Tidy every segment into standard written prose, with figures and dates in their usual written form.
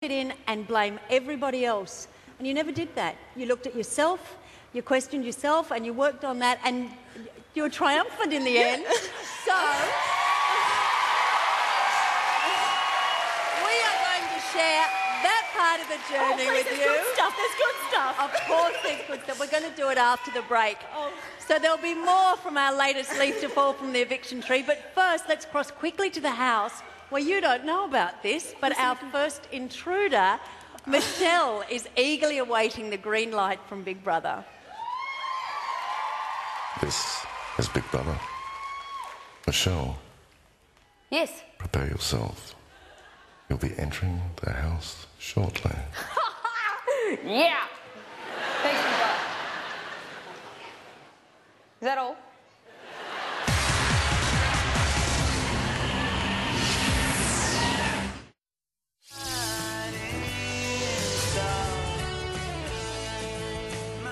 it in and blame everybody else. And you never did that. You looked at yourself, you questioned yourself, and you worked on that, and you were triumphant in the end. So we are going to share that part of the journey with you. There's good stuff. There's good stuff. Of course there's good stuff. We're going to do it after the break. So there'll be more from our latest leaf to fall from the eviction tree. But first, let's cross quickly to the house where you don't know about this, but our first intruder, Michelle, is eagerly awaiting the green light from Big Brother. This is Big Brother. Michelle. Yes. Prepare yourself. You'll be entering the house shortly. Yeah. Thanks, Big Brother. Is that all?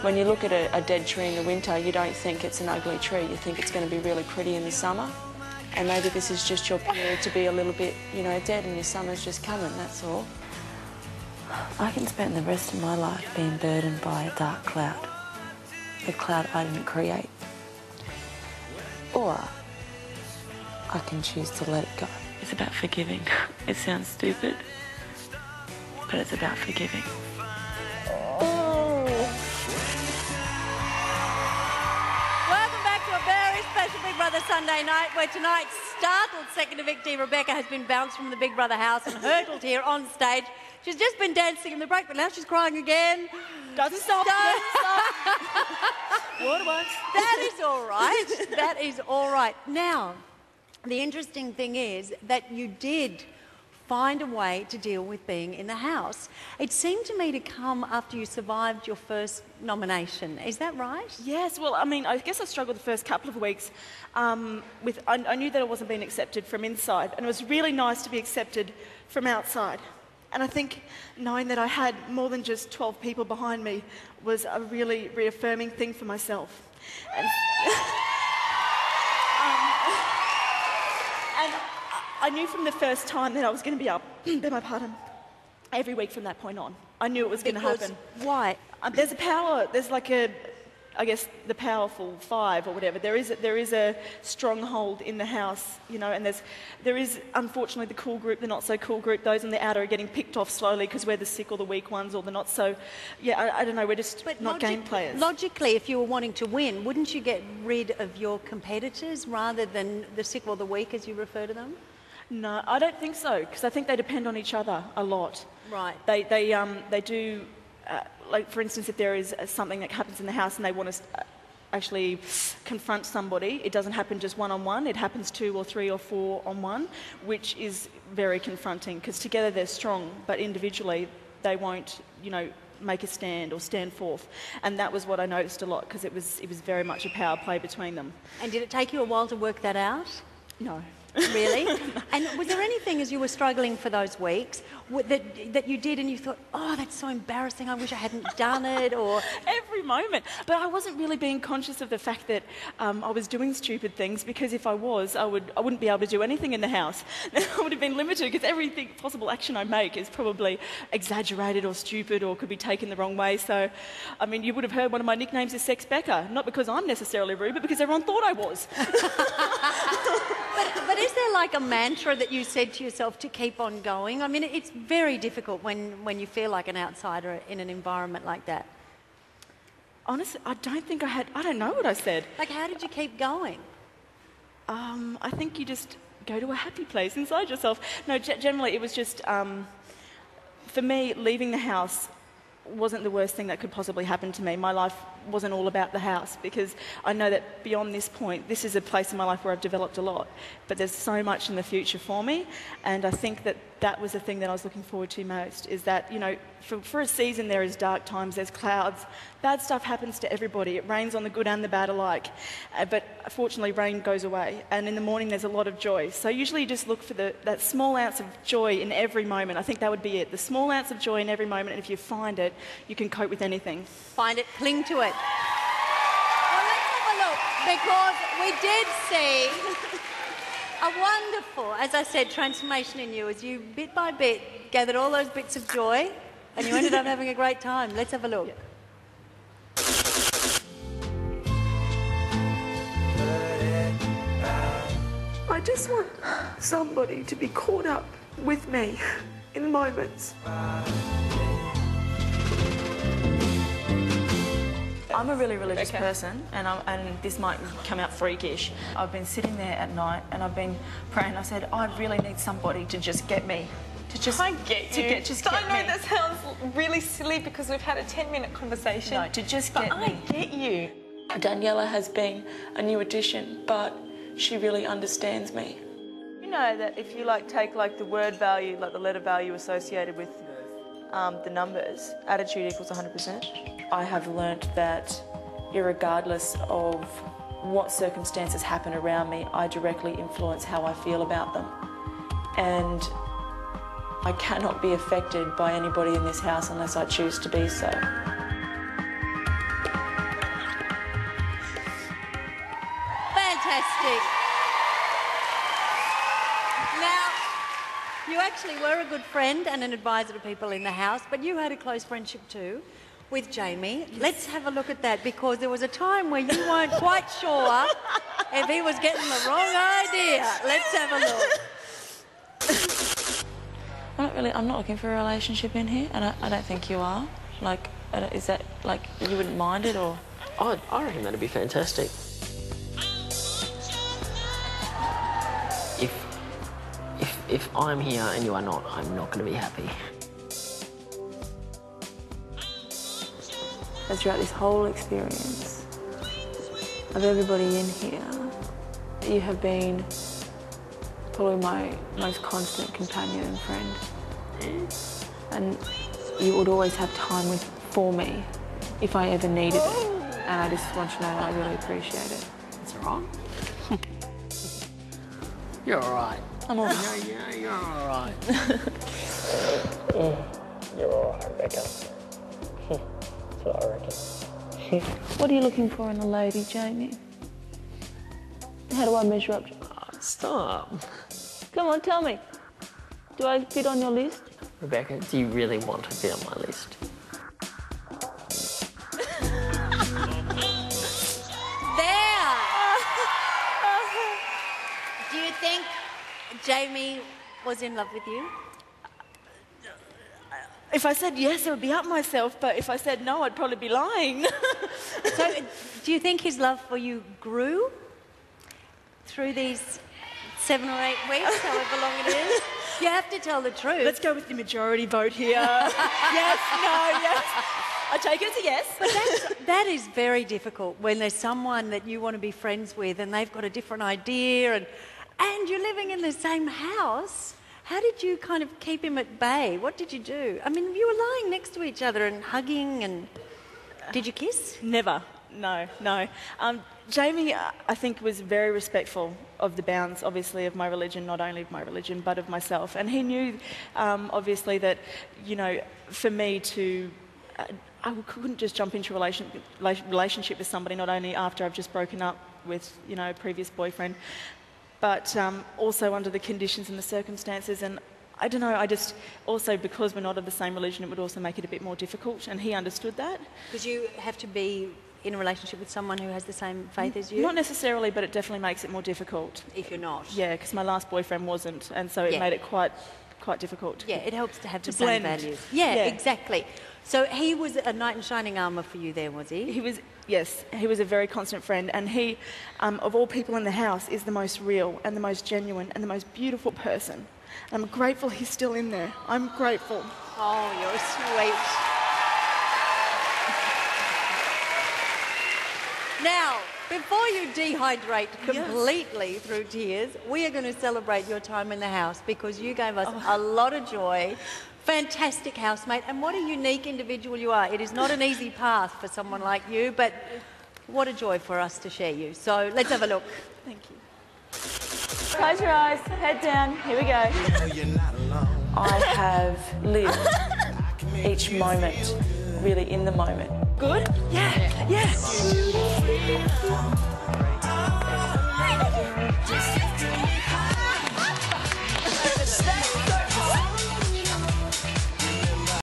When you look at a dead tree in the winter, you don't think it's an ugly tree. You think it's going to be really pretty in the summer. And maybe this is just your period to be a little bit, dead, and your summer's just coming, that's all. I can spend the rest of my life being burdened by a dark cloud. A cloud I didn't create. Or I can choose to let it go. It's about forgiving. It sounds stupid, but it's about forgiving. Big Brother Sunday night, where tonight's startled second evictee Rebecca has been bounced from the Big Brother house and hurdled here on stage. She's just been dancing in the break, but now she's crying again. Doesn't stop. Water once. That is all right. That is all right. Now, the interesting thing is that you did find a way to deal with being in the house. It seemed to me to come after you survived your first nomination. Is that right? Yes, well, I guess I struggled the first couple of weeks I knew that I wasn't being accepted from inside, and it was really nice to be accepted from outside. And I think knowing that I had more than just 12 people behind me was a really reaffirming thing for myself. And I knew from the first time that I was going to be up, beg my pardon, every week from that point on. I knew it was going to happen. Why? There's a power, there's like I guess the powerful five or whatever. There is a stronghold in the house, and there is unfortunately the cool group, the not so cool group. Those on the outer are getting picked off slowly because we're the sick or the weak ones or the not so. Yeah, I don't know. We're just not game players. Logically, if you were wanting to win, wouldn't you get rid of your competitors rather than the sick or the weak, as you refer to them? No, I don't think so, because I think they depend on each other a lot. Right. They do. Like, for instance, if there is something that happens in the house and they want to actually confront somebody, it doesn't happen just one-on-one, it happens 2 or 3 or 4 on one, which is very confronting, because together they're strong, but individually they won't, make a stand or stand forth. And that was what I noticed a lot, because it was very much a power play between them. And did it take you a while to work that out? No. Really? And was there anything as you were struggling for those weeks that you did and you thought, oh, that's so embarrassing, I wish I hadn't done it, or... Every moment. But I wasn't really being conscious of the fact that I was doing stupid things, because if I was, I wouldn't be able to do anything in the house. I would have been limited, because everything possible action I make is probably exaggerated or stupid or could be taken the wrong way. So, you would have heard one of my nicknames is Sex Becca, not because I'm necessarily rude, but because everyone thought I was. But is there like a mantra that you said to yourself to keep on going? It's very difficult when you feel like an outsider in an environment like that. Honestly, I don't think I don't know what I said. Like, how did you keep going? I think you just go to a happy place inside yourself. No, generally it was just, for me, leaving the house wasn't the worst thing that could possibly happen to me. My life wasn't all about the house, because I know that beyond this point, this is a place in my life where I've developed a lot, but there's so much in the future for me, and I think that was the thing that I was looking forward to most, is that, for a season there is dark times, there's clouds, bad stuff happens to everybody. It rains on the good and the bad alike, but fortunately rain goes away, and in the morning there's a lot of joy. So usually you just look for that small ounce of joy in every moment. I think that would be it, the small ounce of joy in every moment, and if you find it, you can cope with anything. Find it, cling to it. Well, let's have a look, because we did see a wonderful, as I said, transformation in you as you bit by bit gathered all those bits of joy and you ended up having a great time. Let's have a look. I just want somebody to be caught up with me in moments. I'm a really religious person, and this might come out freakish. I've been sitting there at night and I've been praying. I said, I really need somebody to just get me. To just I get you. get me. That sounds really silly because we've had a 10-minute conversation. No, to just get me. I get you. Daniela has been a new addition, but she really understands me. You know that if you take the word value, like the letter value associated with the numbers, attitude equals 100%. I have learnt that irregardless of what circumstances happen around me, I directly influence how I feel about them. And I cannot be affected by anybody in this house unless I choose to be so. Fantastic. Now, you actually were a good friend and an advisor to people in the house, but you had a close friendship too with Jamie. Yes. Let's have a look at that, because there was a time where you weren't quite sure if he was getting the wrong idea. Let's have a look. I'm not looking for a relationship in here, and I don't think you are. Is that, you wouldn't mind it, or? I reckon that'd be fantastic. If I'm here and you are not, I'm not going to be happy. And throughout this whole experience of everybody in here, you have been probably my most constant companion and friend. And you would always have time for me if I ever needed it. And I just want you to know that I really appreciate it. That's all right. You're all right. I'm all right. Yeah, you're all right. You're all right, Rebecca. That's what I reckon. What are you looking for in a lady, Jamie? How do I measure up? Stop. Come on, tell me. Do I fit on your list? Rebecca, do you really want to be on my list? There! Do you think Jamie was in love with you? If I said yes, I would be up myself, but if I said no, I'd probably be lying. So, do you think his love for you grew through these 7 or 8 weeks, however long it is? You have to tell the truth. Let's go with the majority vote here. Yes, no, yes. I take it as a yes. But that is very difficult when there's someone that you want to be friends with and they've got a different idea and you're living in the same house. How did you kind of keep him at bay? What did you do? I mean, you were lying next to each other and hugging and... Did you kiss? Never. No. Jamie, I think, was very respectful of the bounds, obviously, of my religion, not only of my religion, but of myself. And he knew, obviously, that, for me to... I couldn't just jump into a relationship with somebody, not only after I've just broken up with, a previous boyfriend, but also under the conditions and the circumstances. And I don't know, also because we're not of the same religion, it would also make it a bit more difficult, and he understood that. Because you have to be in a relationship with someone who has the same faith as you? Not necessarily, but it definitely makes it more difficult. If you're not? Yeah, because my last boyfriend wasn't, and so it made it quite difficult. Yeah, it helps to have the same values. Yeah, exactly. So he was a knight in shining armour for you there, was he? He was, yes. He was a very constant friend, and he, of all people in the house, is the most real and the most genuine and the most beautiful person. And I'm grateful he's still in there. I'm grateful. Oh, you're sweet. Now, before you dehydrate completely through tears, we are going to celebrate your time in the house because you gave us a lot of joy. Fantastic housemate, and what a unique individual you are. It is not an easy path for someone like you, but what a joy for us to share you. So let's have a look. Thank you. Close your eyes, head down, here we go. I have lived each moment, really in the moment. Good? Yeah.